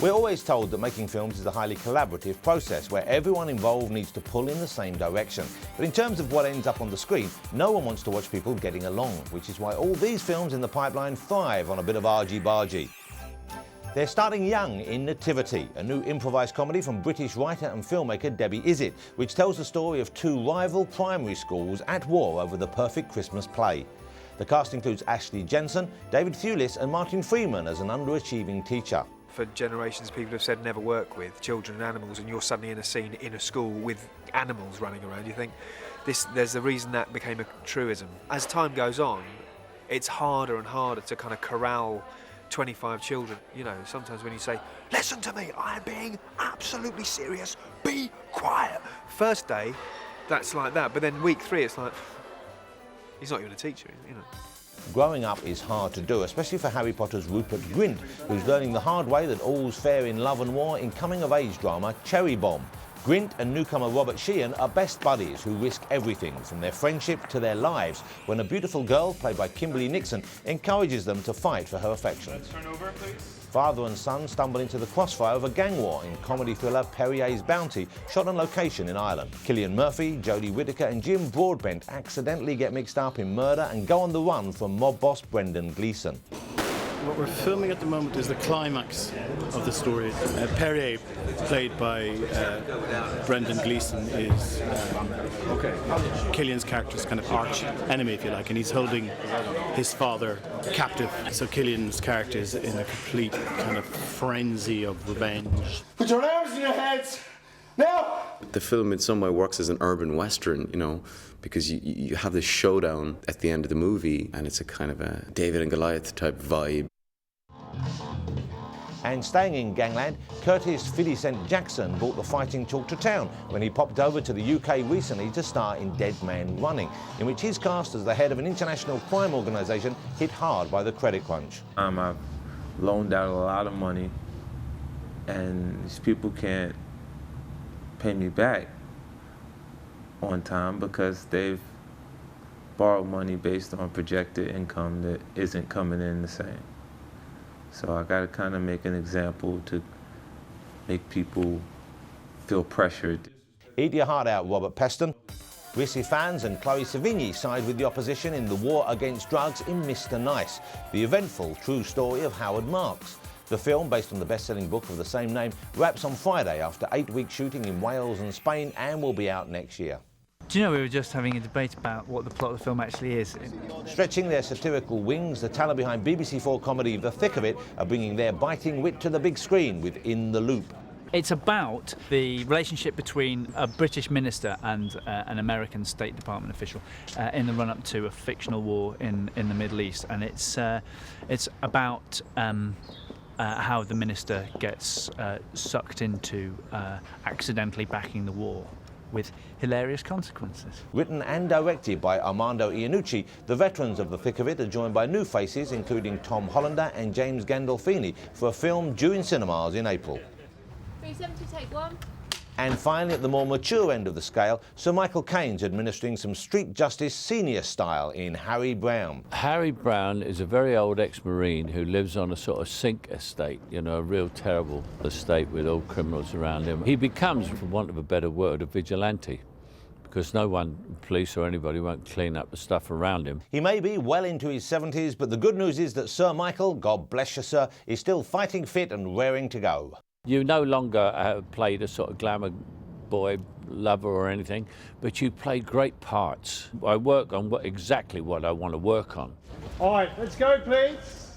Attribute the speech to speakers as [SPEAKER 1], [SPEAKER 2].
[SPEAKER 1] We're always told that making films is a highly collaborative process where everyone involved needs to pull in the same direction. But in terms of what ends up on the screen, no one wants to watch people getting along, which is why all these films in the pipeline thrive on a bit of argy-bargy. They're starting young in Nativity, a new improvised comedy from British writer and filmmaker Debbie Izzet, which tells the story of two rival primary schools at war over the perfect Christmas play. The cast includes Ashley Jensen, David Thewlis and Martin Freeman as an underachieving teacher.
[SPEAKER 2] For generations, people have said never work with children and animals, and you're suddenly in a scene in a school with animals running around. You think, there's a reason that became a truism. As time goes on, it's harder and harder to kind of corral 25 children. You know, sometimes when you say, listen to me, I'm being absolutely serious, be quiet. First day, that's like that, but then week 3, it's like, he's not even a teacher, you know.
[SPEAKER 1] Growing up is hard to do, especially for Harry Potter's Rupert Grint, who's learning the hard way that all's fair in love and war in coming-of-age drama Cherrybomb. Grint and newcomer Robert Sheehan are best buddies who risk everything, from their friendship to their lives, when a beautiful girl, played by Kimberly Nixon, encourages them to fight for her affections.
[SPEAKER 3] Turn over, please.
[SPEAKER 1] Father and son stumble into the crossfire of a gang war in comedy thriller Perrier's Bounty, shot on location in Ireland. Cillian Murphy, Jodie Whittaker and Jim Broadbent accidentally get mixed up in murder and go on the run from mob boss Brendan Gleeson.
[SPEAKER 4] What we're filming at the moment is the climax of the story. Perrier, played by Brendan Gleeson, is Cillian's character's kind of arch enemy, if you like, and he's holding his father captive. So Cillian's character is in a complete kind of frenzy of revenge.
[SPEAKER 5] Put your arms in your heads! Now!
[SPEAKER 6] The film in some way works as an urban western, you know, because you have this showdown at the end of the movie, and it's a kind of a David and Goliath type vibe.
[SPEAKER 1] And staying in gangland, Curtis 50 Cent Jackson brought the fighting talk to town when he popped over to the UK recently to star in Dead Man Running, in which he's cast as the head of an international crime organisation hit hard by the credit crunch.
[SPEAKER 7] I've loaned out a lot of money, and these people can't pay me back on time because they've borrowed money based on projected income that isn't coming in the same. So I got to kind of make an example to make people feel pressured.
[SPEAKER 1] Eat your heart out, Robert Peston. Rhys Ifans and Chloe Sevigny side with the opposition in the war against drugs in Mr. Nice, the eventful true story of Howard Marks. The film, based on the best-selling book of the same name, wraps on Friday after 8 weeks shooting in Wales and Spain and will be out next year.
[SPEAKER 8] Do you know, we were just having a debate about what the plot of the film actually is.
[SPEAKER 1] Stretching their satirical wings, the talent behind BBC4 comedy The Thick of It are bringing their biting wit to the big screen with In the Loop.
[SPEAKER 8] It's about the relationship between a British minister and an American State Department official in the run-up to a fictional war in the Middle East, and it's about how the minister gets sucked into accidentally backing the war, with hilarious consequences.
[SPEAKER 1] Written and directed by Armando Iannucci, the veterans of The Thick of It are joined by new faces including Tom Hollander and James Gandolfini for a film due in cinemas in April.
[SPEAKER 9] 370, take 1.
[SPEAKER 1] And finally, at the more mature end of the scale, Sir Michael Caine's administering some street justice senior style in Harry Brown.
[SPEAKER 10] Harry Brown is a very old ex-Marine who lives on a sort of sink estate, you know, a real terrible estate with all criminals around him. He becomes, for want of a better word, a vigilante, because no one, police or anybody, won't clean up the stuff around him.
[SPEAKER 1] He may be well into his 70s, but the good news is that Sir Michael, God bless you, sir, is still fighting fit and raring to go.
[SPEAKER 10] You no longer have played a sort of glamour boy lover or anything, but you played great parts. I work on exactly what I want to work on.
[SPEAKER 5] All right, let's go, please.